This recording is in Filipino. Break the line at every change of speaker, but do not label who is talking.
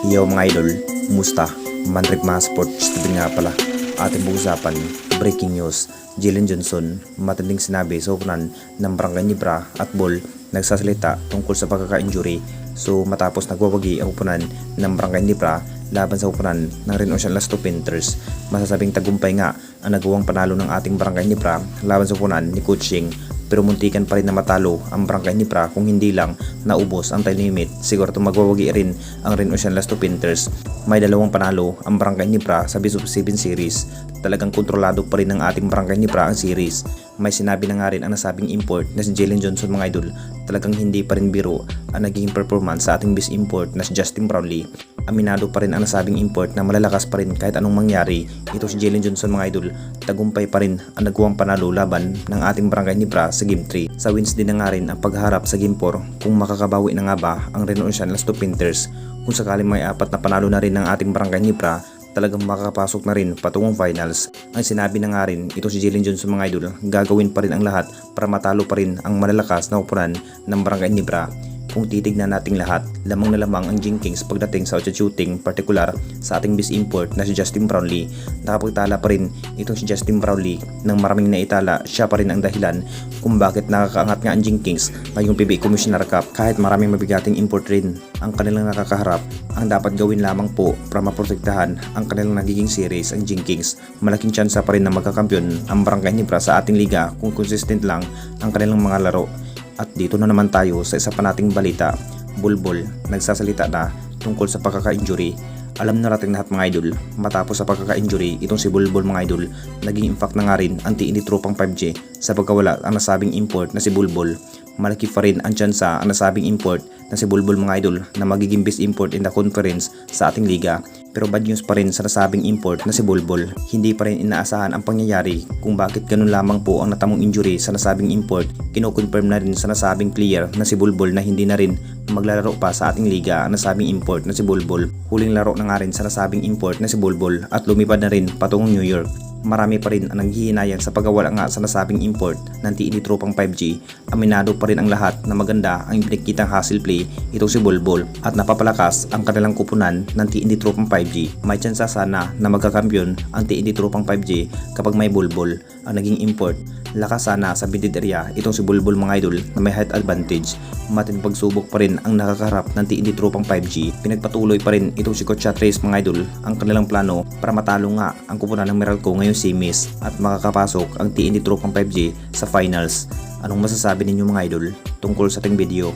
Yo mga idol, kumusta? Manrip mga sports, ito nga pala. Ating pag-usapan, breaking news. Jalen Johnson, matinding sinabi sa upunan ng Barangay Nibra at Bol nagsasalita tungkol sa pagkaka-injury. So matapos nagwawagi ang upunan ng Barangay Nibra laban sa upunan ng Ren Ocean Las Two Panthers, masasabing tagumpay nga ang nagawang panalo ng ating Barangay Nibra laban sa upunan ni Coach Shing. Pero muntikan pa rin na matalo ang Barangay Nibra kung hindi lang naubos ang time limit. Siguro magwawagi rin ang Ren Ocean Las Two Panthers. May dalawang panalo ang Barangay Nibra sa Best of 7 series. Talagang kontrolado pa rin ng ating Barangay Nibra ang series. May sinabi na nga rin ang nasabing import na si Jalen Johnson mga idol. Talagang hindi pa rin biro ang naging performance sa ating best import na si Justin Brownlee. Aminado pa rin ang nasabing import na malalakas pa rin kahit anong mangyari. Ito si Jalen Johnson mga idol. Tagumpay pa rin ang nagawang panalo laban ng ating Barangay Nibra sa Game 3. Sa wins din na nga rin ang pagharap sa Game 4 kung makakabawi na nga ba ang Ren Ocean Las Two Panthers. Kung sakaling may 4 na panalo na rin ng ating Barangay Nibra, talagang makakapasok na rin patungong finals. Ang sinabi na nga rin ito si Jalen Johnson mga idol, gagawin pa rin ang lahat para matalo pa rin ang malalakas na upunan ng Barangay Nibra. Kung titignan nating lahat, lamang na lamang ang Jinkings pagdating sa shooting, partikular sa ating best import na si Justin Brownlee. Nakapagtala pa rin itong si Justin Brownlee ng maraming naitala. Siya pa rin ang dahilan kung bakit nakakaangat nga ang Jinkings ngayong PBA Commissioner Cup. Kahit maraming mabigating import rin ang kanilang nakakaharap, ang dapat gawin lamang po para maprotektahan ang kanilang nagiging series ang Jinkings. Malaking tsansa pa rin na magkakampiyon ang Barangay Nibra sa ating liga kung consistent lang ang kanilang mga laro. At dito na naman tayo sa isa pa nating balita. Bulbul nagsasalita na tungkol sa pagkaka-injury. Alam na natin lahat mga idol, matapos sa pagkaka-injury itong si Bulbul mga idol, naging impact na nga rin ang TNT tropang 5G sa pagkawala ang nasabing import na si Bulbul. Malaki pa rin ang tsansa ang nasabing import na si Bulbul mga idol na magiging best import in the conference sa ating liga. Pero bad news pa rin sa nasabing import na si Bulbul. Hindi pa rin inaasahan ang pangyayari kung bakit ganun lamang po ang natamong injury sa nasabing import. Kino-confirm na rin sa nasabing player na si Bulbul na hindi na rin maglalaro pa sa ating liga ang nasabing import na si Bulbul. Huling laro na nga rin sa nasabing import na si Bulbul at lumipad na rin patungong New York. Marami pa rin ang nanghihinayang sa pagkawala nga sa nasabing import ng TNT tropang 5G. Aminado pa rin ang lahat na maganda ang pinagkitang hustle play itong si Bulbul at napapalakas ang kanilang kupunan ng TNT tropang 5G. May tsansa sana na magkakampiyon ang TNT tropang 5G kapag may Bulbul ang naging import. Lakas sana sa bidid area itong si Bulbul mga idol na may height advantage. Matinding pagsubok pa rin ang nakakaharap ng TNT tropang 5G. Pinagpatuloy pa rin itong si Coach Trace mga idol ang kanilang plano para matalo nga ang kupunan ng Meralco ngayong semis at makakapasok ang TNT tropang 5G sa finals. Anong masasabi ninyo mga idol tungkol sa ating video?